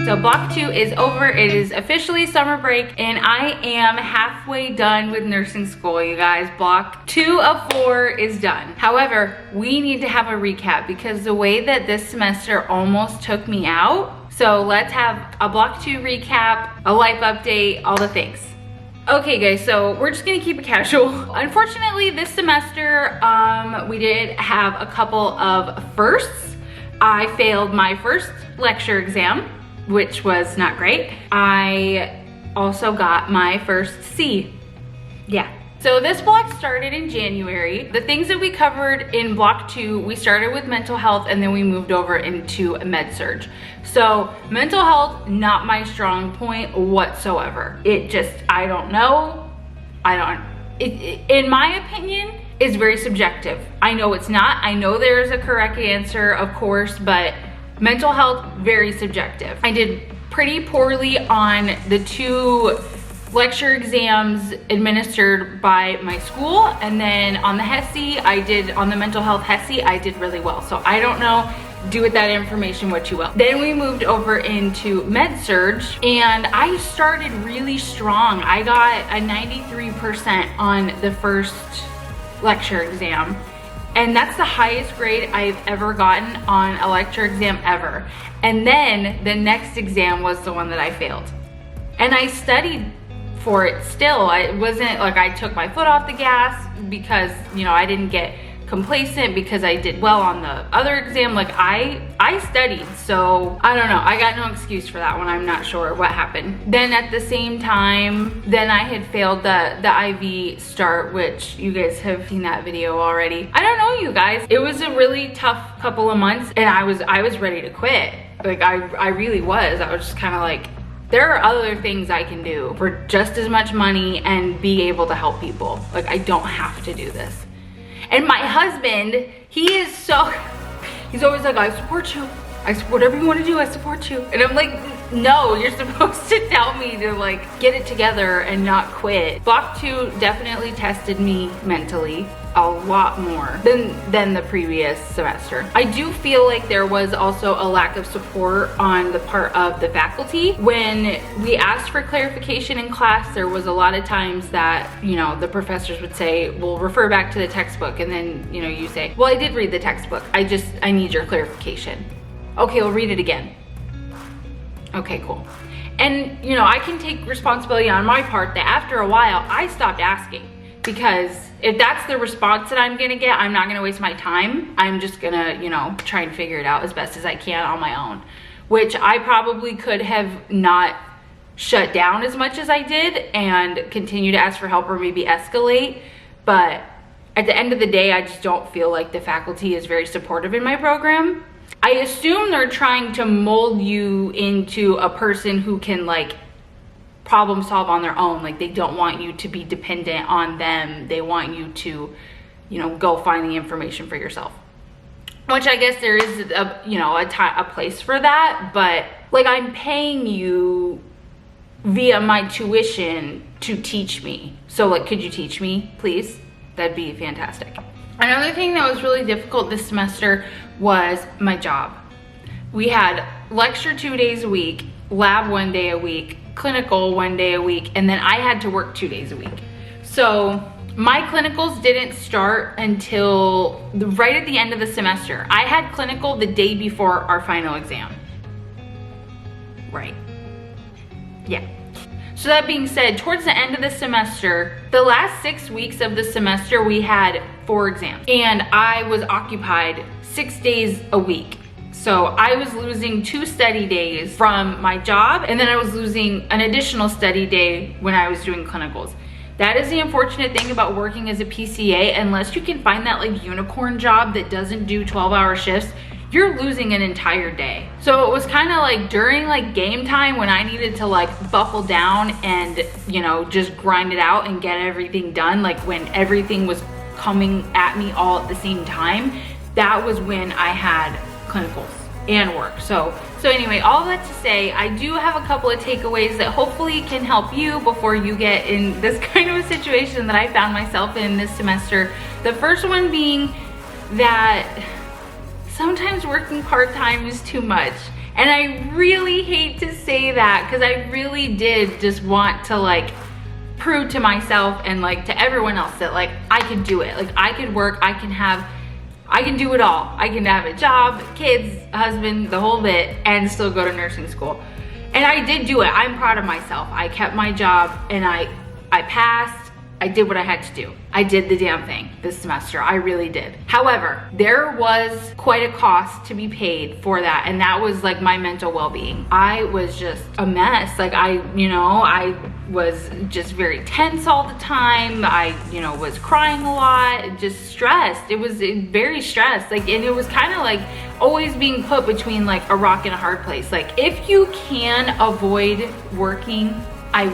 So block 2 is over. It is officially summer break and I am halfway done with nursing school, you guys. Block 2 of 4 is done. However, we need to have a recap because the way that this semester almost took me out. So let's have a block 2 recap, a life update, all the things. Okay guys, so we're just gonna keep it casual. Unfortunately, this semester, we did have a couple of firsts. I failed my first lecture exam, which was not great. I also got my first C. Yeah. So this block started in January. The things that we covered in block 2, we started with mental health and then we moved over into med-surg. So mental health, not my strong point whatsoever. It just, I don't know. In my opinion, it's very subjective. I know it's not. I know there's a correct answer, of course, but mental health, very subjective. I did pretty poorly on the 2 lecture exams administered by my school, and then on the HESI, on the mental health HESI, I did really well. So I don't know, do with that information what you will. Then we moved over into med-surg and I started really strong. I got a 93% on the first lecture exam. And that's the highest grade I've ever gotten on a lecture exam ever. And then the next exam was the one that I failed. And I studied for it still. It wasn't like I took my foot off the gas because, you know, I didn't get complacent because I did well on the other exam. Like I studied, so I don't know. I got no excuse for that one. I'm not sure what happened. Then at the same time, then I had failed the IV start, which you guys have seen that video already. I don't know, you guys. It was a really tough couple of months and I was ready to quit. Like I really was. I was just kind of like, there are other things I can do for just as much money and be able to help people. Like I don't have to do this. And my husband, he's always like, I support you. Whatever you want to do, I support you. And I'm like, no, you're supposed to tell me to like get it together and not quit. Block 2 definitely tested me mentally a lot more than the previous semester. I do feel like there was also a lack of support on the part of the faculty. When we asked for clarification in class, there was a lot of times that, you know, the professors would say, we'll refer back to the textbook. And then, you know, you say, well, I did read the textbook. I need your clarification. Okay, we'll read it again. Okay, cool. And, you know, I can take responsibility on my part that after a while, I stopped asking. Because if that's the response that I'm gonna get, I'm not gonna waste my time. I'm just gonna, you know, try and figure it out as best as I can on my own. Which I probably could have not shut down as much as I did and continue to ask for help or maybe escalate. But at the end of the day, I just don't feel like the faculty is very supportive in my program. I assume they're trying to mold you into a person who can like problem solve on their own. Like they don't want you to be dependent on them. They want you to, you know, go find the information for yourself. Which I guess there is a, you know, a place for that, but like I'm paying you via my tuition to teach me. So like, could you teach me, please? That'd be fantastic. Another thing that was really difficult this semester was my job. We had lecture 2 days a week, lab 1 day a week, clinical 1 day a week, and then I had to work 2 days a week. So my clinicals didn't start until right at the end of the semester. I had clinical the day before our final exam. Right. Yeah. So that being said, towards the end of the semester, the last 6 weeks of the semester, we had 4 exams. And I was occupied 6 days a week. So I was losing 2 study days from my job, and then I was losing an additional study day when I was doing clinicals. That is the unfortunate thing about working as a PCA. Unless you can find that like unicorn job that doesn't do 12-hour shifts, you're losing an entire day. So it was kind of like during like game time when I needed to like buckle down and, you know, just grind it out and get everything done, like when everything was coming at me all at the same time, that was when I had clinicals and work. So anyway, all that to say, I do have a couple of takeaways that hopefully can help you before you get in this kind of a situation that I found myself in this semester. The first one being that sometimes working part-time is too much. And I really hate to say that because I really did just want to like prove to myself and like to everyone else that like I could do it. Like I could work, I can do it all. I can have a job, kids, husband, the whole bit, and still go to nursing school. And I did do it. I'm proud of myself. I kept my job and I passed. I did what I had to do. I did the damn thing this semester. I really did. However, there was quite a cost to be paid for that. And that was like my mental well-being. I was just a mess. Like I was just very tense all the time. I, was crying a lot, just stressed. It was very stressed. Like, and it was kind of like always being put between like a rock and a hard place. Like if you can avoid working, I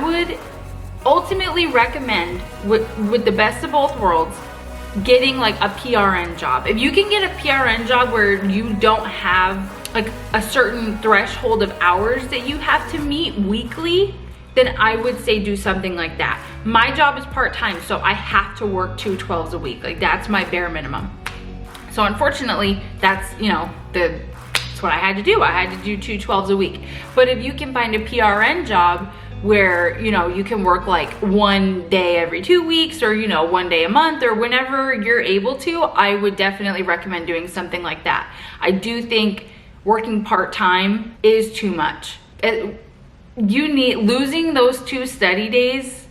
would ultimately recommend with the best of both worlds, getting like a PRN job. If you can get a PRN job where you don't have like a certain threshold of hours that you have to meet weekly, then I would say do something like that. My job is part-time, so I have to work 2 12s a week. Like that's my bare minimum. So unfortunately, that's, that's what I had to do. I had to do 2 12s a week. But if you can find a PRN job where, you can work like 1 day every 2 weeks or, 1 day a month or whenever you're able to, I would definitely recommend doing something like that. I do think working part-time is too much. Losing those 2 study days,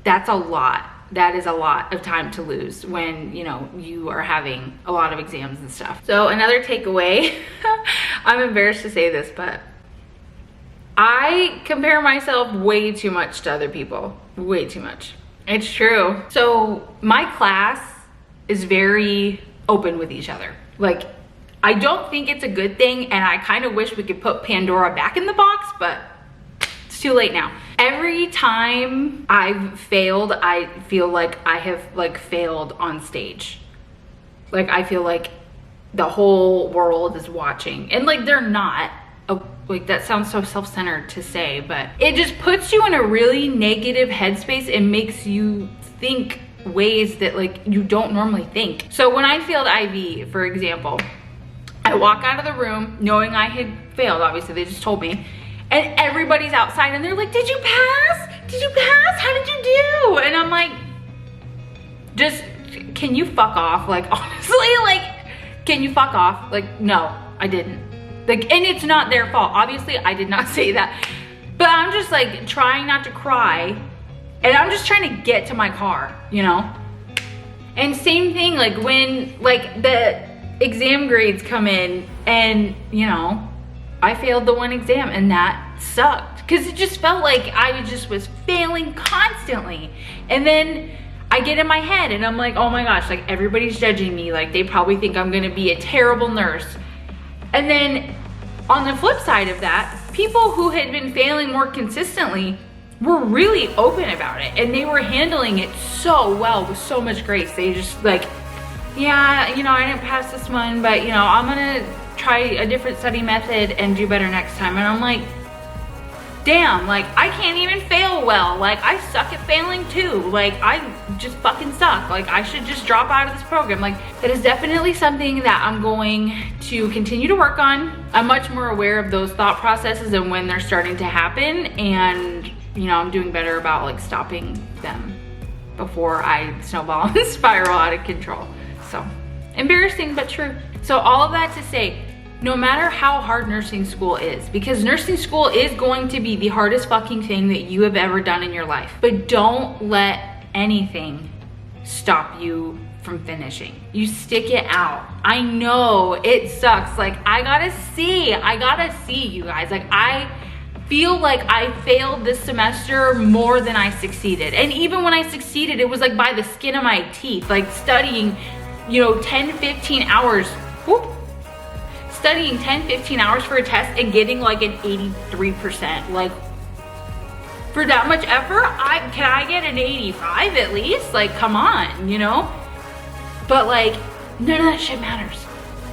that's a lot. That is a lot of time to lose when, you are having a lot of exams and stuff. So another takeaway, I'm embarrassed to say this, but I compare myself way too much to other people, way too much. It's true. So my class is very open with each other. Like, I don't think it's a good thing, and I kind of wish we could put Pandora back in the box, but it's too late now. Every time I've failed, I feel like I have like failed on stage. Like I feel like the whole world is watching, and like they're not. Like that sounds so self-centered to say, but it just puts you in a really negative headspace and makes you think ways that like you don't normally think. So when I failed IV, for example, I walk out of the room knowing I had failed. Obviously they just told me, and everybody's outside and they're like, did you pass? Did you pass? How did you do? And I'm like, just, can you fuck off? Like honestly, like, can you fuck off? Like, no, I didn't. Like, and it's not their fault. Obviously, I did not say that. But I'm just like trying not to cry. And I'm just trying to get to my car, And same thing, like when like the exam grades come in and, I failed the one exam and that sucked. Because it just felt like I was failing constantly. And then I get in my head and I'm like, oh my gosh, like everybody's judging me. Like they probably think I'm gonna be a terrible nurse. And then on the flip side of that, people who had been failing more consistently were really open about it, and they were handling it so well with so much grace. They just like, yeah, I didn't pass this one, but I'm gonna try a different study method and do better next time. And I'm like, damn, like I can't even fail well. Like I suck at failing too. Like I just fucking suck. Like I should just drop out of this program. Like that is definitely something that I'm going to continue to work on. I'm much more aware of those thought processes and when they're starting to happen, and I'm doing better about like stopping them before I snowball and spiral out of control. So embarrassing but true. So all of that to say, no matter how hard nursing school is, because nursing school is going to be the hardest fucking thing that you have ever done in your life, but don't let anything stop you from finishing. You stick it out. I know it sucks. Like I gotta see, you guys. Like I feel like I failed this semester more than I succeeded. And even when I succeeded, it was like by the skin of my teeth, like studying, 10, 15 hours. Whoop. Studying 10, 15 hours for a test and getting like an 83%. Like for that much effort, can I get an 85 at least? Like, come on, But like, none of that shit matters.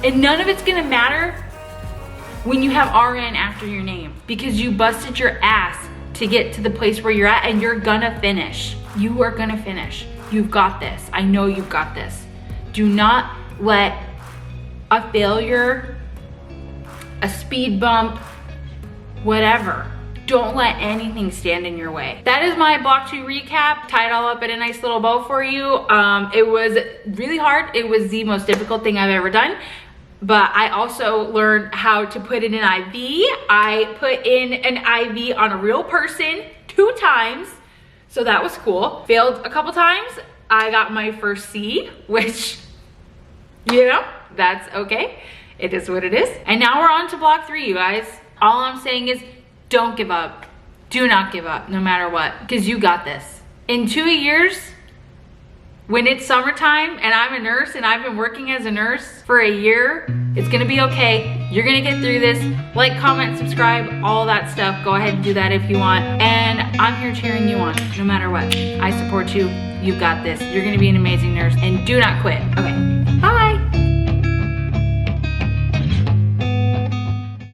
And none of it's gonna matter when you have RN after your name, because you busted your ass to get to the place where you're at, and you're gonna finish. You are gonna finish. You've got this. I know you've got this. Do not let a failure a speed bump, whatever. Don't let anything stand in your way. That is my block 2 recap. Tie it all up in a nice little bow for you. It was really hard. It was the most difficult thing I've ever done. But I also learned how to put in an IV. I put in an IV on a real person 2 times. So that was cool. Failed a couple times. I got my first C, which, you know, that's okay. It is what it is. And now we're on to block 3, you guys. All I'm saying is don't give up. Do not give up, no matter what, because you got this. In 2 years, when it's summertime and I'm a nurse and I've been working as a nurse for a year, it's gonna be okay. You're gonna get through this. Like, comment, subscribe, all that stuff. Go ahead and do that if you want. And I'm here cheering you on, no matter what. I support you. You've got this. You're gonna be an amazing nurse, and do not quit. Okay, bye.